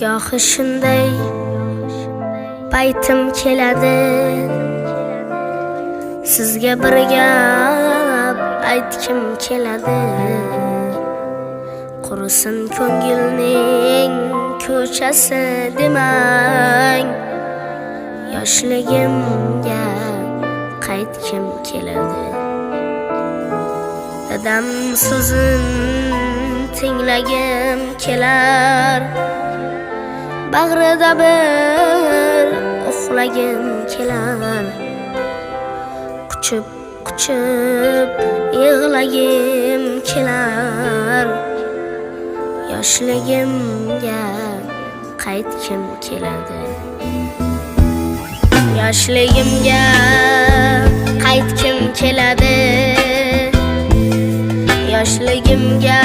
Gohi shunday paytim keladi, sizga bir gap aytkim keladi. Qurisin ko'ngilning ko'chasi demang, yoshligimga qaytkim keladi. Dadam so'zin tinglagim kelar, bag'rida bir uxlagim kelar. Quchib yig'lagim kelar, yoshligimga qaytkim keladi. Yoshligimga qaytkim keladi, yoshligimga